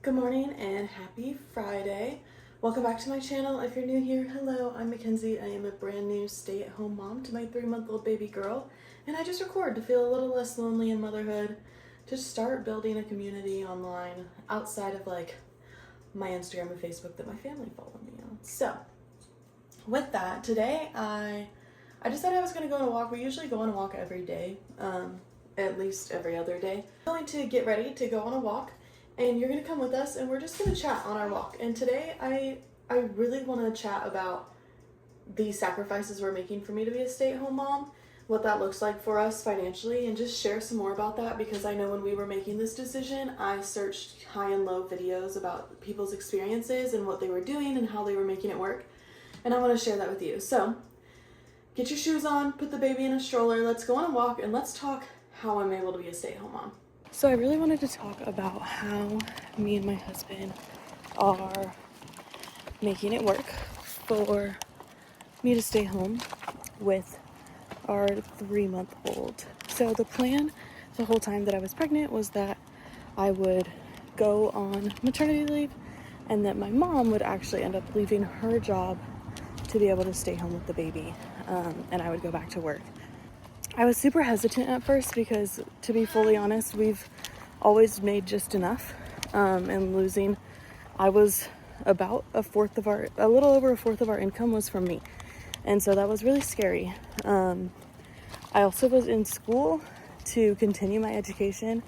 Good morning and happy Friday. Welcome back to my channel. If you're new here, hello, I'm Mackenzie. I am a brand new stay-at-home mom to my 3-month-old baby girl, and I just record to feel a little less lonely in motherhood, to start building a community online outside of like my Instagram and Facebook that my family follow me on. So with that, today I decided I was going to go on a walk. We usually go on a walk every day, at least every other day. I'm going to get ready to go on a walk, and you're going to come with us, and we're just going to chat on our walk. And today I really want to chat about the sacrifices we're making for me to be a stay-at-home mom, what that looks like for us financially, and just share some more about that, because I know when we were making this decision, I searched high and low videos about people's experiences and what they were doing and how they were making it work, and I want to share that with you. So get your shoes on, put the baby in a stroller, let's go on a walk, and let's talk how I'm able to be a stay-at-home mom. So I really wanted to talk about how me and my husband are making it work for me to stay home with our 3-month-old. So the plan the whole time that I was pregnant was that I would go on maternity leave and that my mom would actually end up leaving her job to be able to stay home with the baby, and I would go back to work. I was super hesitant at first because, to be fully honest, we've always made just enough, and losing, I was about a little over a fourth of our income was from me, and so that was really scary. I also was in school to continue my education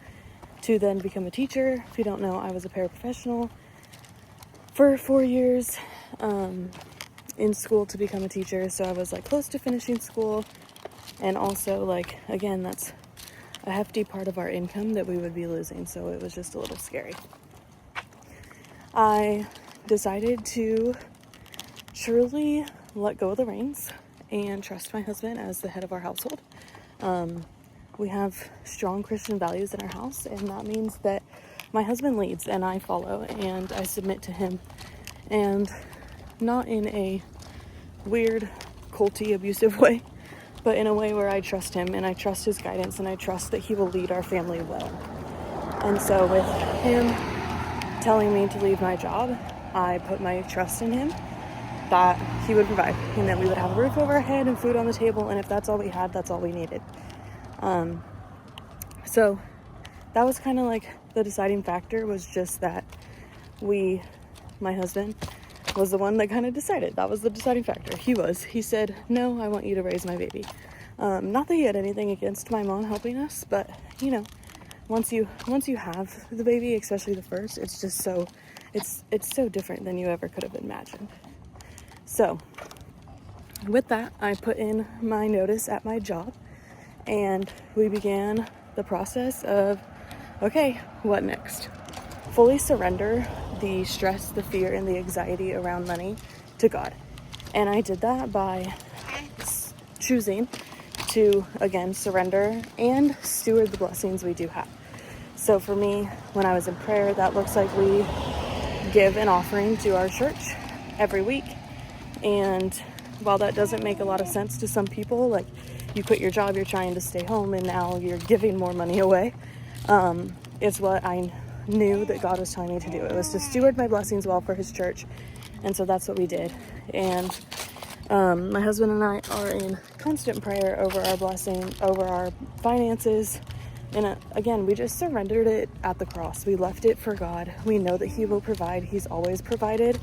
to then become a teacher. If you don't know, I was a paraprofessional for 4 years in school to become a teacher, so I was like close to finishing school. And also, like, again, that's a hefty part of our income that we would be losing, so it was just a little scary. I decided to truly let go of the reins and trust my husband as the head of our household. We have strong Christian values in our house, and that means that my husband leads and I follow and I submit to him, and not in a weird, culty, abusive way, but in a way where I trust him and I trust his guidance and I trust that he will lead our family well. And so with him telling me to leave my job, I put my trust in him that he would provide and that we would have a roof over our head and food on the table, and if that's all we had, that's all we needed. So that was kind of like the deciding factor, was just that my husband was the one that kind of decided. That was the deciding factor. He said, no, I want you to raise my baby. Not that he had anything against my mom helping us, but you know, once you have the baby, especially the first, it's just it's so different than you ever could have imagined. So with that, I put in my notice at my job, and we began the process of, okay, what next? Fully surrender the stress, the fear, and the anxiety around money to God. And I did that by choosing to, again, surrender and steward the blessings we do have. So for me, when I was in prayer, that looks like we give an offering to our church every week. And while that doesn't make a lot of sense to some people, like, you quit your job, you're trying to stay home, and now you're giving more money away, it's what I knew that God was telling me to do. It was to steward my blessings well for his church, and so that's what we did. And my husband and I are in constant prayer over our blessing, over our finances, and again, we just surrendered it at the cross. We left it for God. We know that he will provide. He's always provided.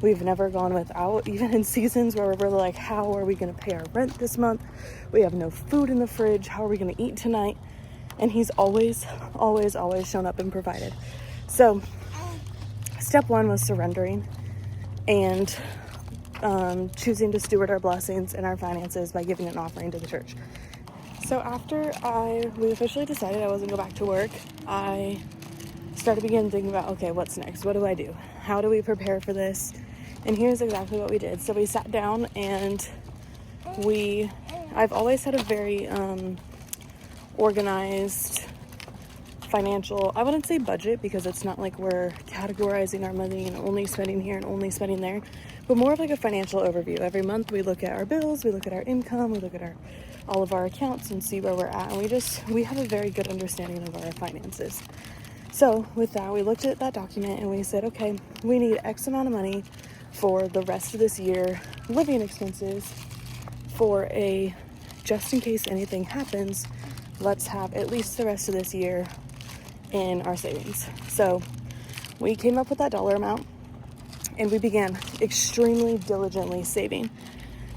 We've never gone without, even in seasons where we're like, how are we going to pay our rent this month? We have no food in the fridge. How are we going to eat tonight? And he's always, always, always shown up and provided. So step one was surrendering and choosing to steward our blessings and our finances by giving an offering to the church. So after we officially decided I wasn't going to go back to work, I began thinking about, okay, what's next? What do I do? How do we prepare for this? And here's exactly what we did. So we sat down, and I've always had a very organized financial, I wouldn't say budget, because it's not like we're categorizing our money and only spending here and only spending there, but more of like a financial overview. Every month we look at our bills, we look at our income, we look at all of our accounts and see where we're at, and we have a very good understanding of our finances. So with that, we looked at that document and we said, okay, we need X amount of money for the rest of this year, living expenses, for a just in case anything happens, let's have at least the rest of this year in our savings. So we came up with that dollar amount and we began extremely diligently saving.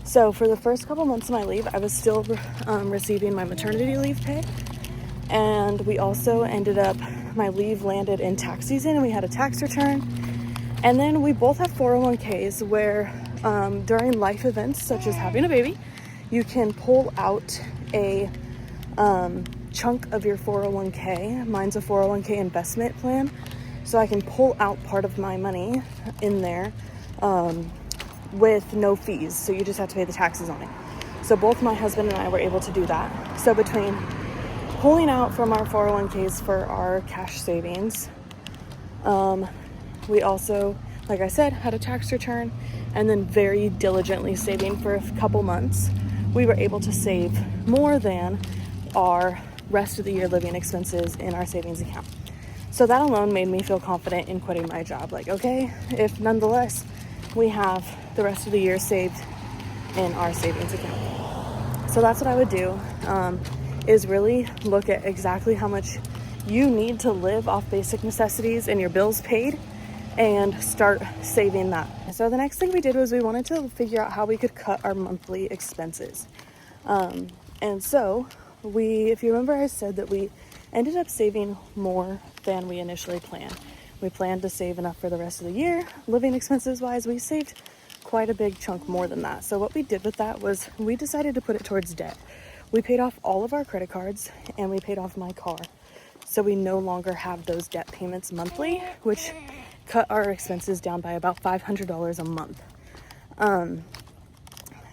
So for the first couple months of my leave, I was still receiving my maternity leave pay. And we also ended up, my leave landed in tax season and we had a tax return. And then we both have 401ks where during life events such as having a baby, you can pull out a chunk of your 401k. Mine's a 401k investment plan. So I can pull out part of my money in there with no fees. So you just have to pay the taxes on it. So both my husband and I were able to do that. So between pulling out from our 401ks for our cash savings, we also, like I said, had a tax return, and then very diligently saving for a couple months, we were able to save more than our rest of the year living expenses in our savings account. So that alone made me feel confident in quitting my job. Like, okay, if nonetheless we have the rest of the year saved in our savings account. So that's what I would do, is really look at exactly how much you need to live off basic necessities and your bills paid, and start saving that. So the next thing we did was we wanted to figure out how we could cut our monthly expenses. And so if you remember, I said that we ended up saving more than we initially planned. We planned to save enough for the rest of the year. Living expenses wise, we saved quite a big chunk more than that. So what we did with that was we decided to put it towards debt. We paid off all of our credit cards and we paid off my car. So we no longer have those debt payments monthly, which cut our expenses down by about $500 a month.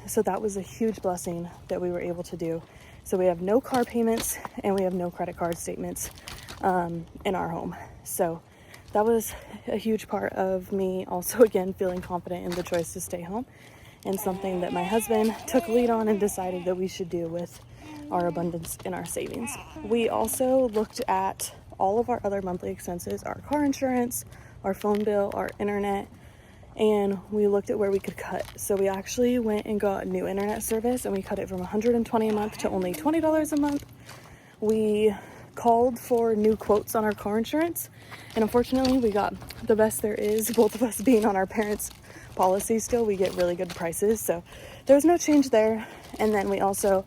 So that was a huge blessing that we were able to do. So we have no car payments and we have no credit card statements in our home. So that was a huge part of me also, again, feeling confident in the choice to stay home, and something that my husband took lead on and decided that we should do with our abundance in our savings. We also looked at all of our other monthly expenses, our car insurance, our phone bill, our internet, and we looked at where we could cut. So we actually went and got new internet service and we cut it from $120 a month to only $20 a month. We called for new quotes on our car insurance, and unfortunately we got the best there is. Both of us being on our parents' policy still, we get really good prices, so there was no change there. And then we also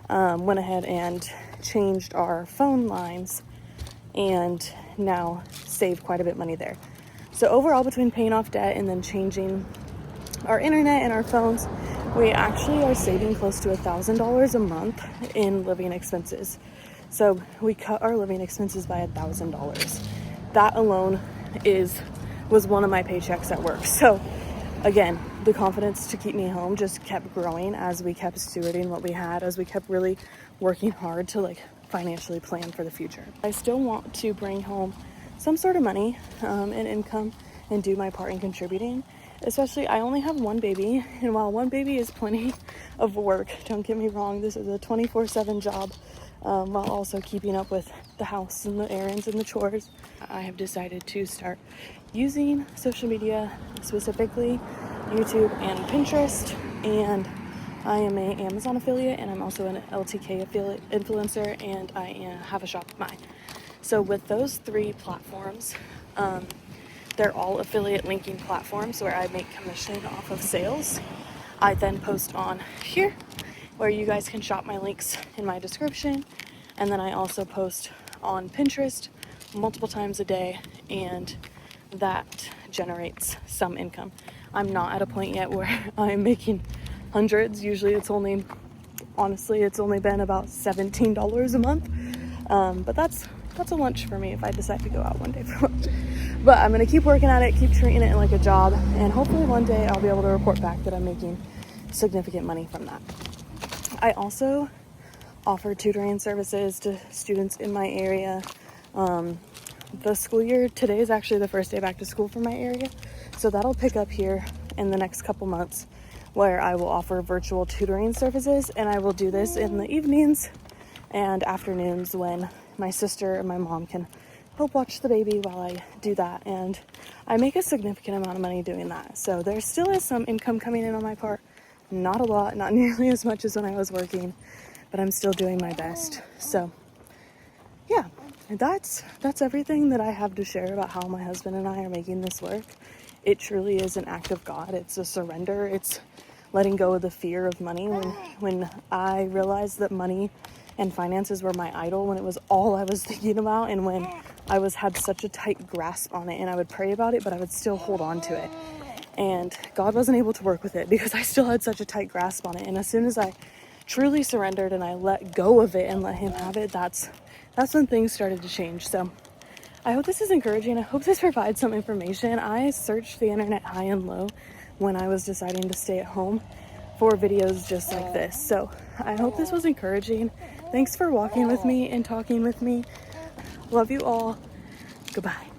went ahead and changed our phone lines and now saved quite a bit of money there. So overall, between paying off debt and then changing our internet and our phones, we actually are saving close to $1,000 a month in living expenses. So we cut our living expenses by $1,000. That alone was one of my paychecks at work. So again, the confidence to keep me home just kept growing as we kept stewarding what we had, as we kept really working hard to financially plan for the future. I still want to bring home some sort of money and income and do my part in contributing. Especially, I only have one baby, and while one baby is plenty of work, don't get me wrong, this is a 24/7 job, while also keeping up with the house and the errands and the chores. I have decided to start using social media, specifically YouTube and Pinterest, and I am an Amazon affiliate, and I'm also an LTK affiliate influencer, and I have a shop of mine. So with those three platforms, they're all affiliate linking platforms where I make commission off of sales. I then post on here where you guys can shop my links in my description. And then I also post on Pinterest multiple times a day, and that generates some income. I'm not at a point yet where I'm making hundreds. Usually it's only been about $17 a month. But that's a lunch for me if I decide to go out one day for lunch. But I'm going to keep working at it, keep treating it like a job, and hopefully one day I'll be able to report back that I'm making significant money from that. I also offer tutoring services to students in my area. The school year today is actually the first day back to school for my area, so that'll pick up here in the next couple months, where I will offer virtual tutoring services, and I will do this in the evenings and afternoons when my sister and my mom can help watch the baby while I do that. And I make a significant amount of money doing that. So there still is some income coming in on my part. Not a lot, not nearly as much as when I was working, but I'm still doing my best. So yeah, that's everything that I have to share about how my husband and I are making this work. It truly is an act of God. It's a surrender. It's letting go of the fear of money. When I realized that money and finances were my idol, when it was all I was thinking about, and when I had such a tight grasp on it, and I would pray about it, but I would still hold on to it. And God wasn't able to work with it because I still had such a tight grasp on it. And as soon as I truly surrendered and I let go of it and let him have it, that's when things started to change. So I hope this is encouraging. I hope this provides some information. I searched the internet high and low when I was deciding to stay at home for videos just like this. So I hope this was encouraging. Thanks for walking with me and talking with me. Love you all. Goodbye.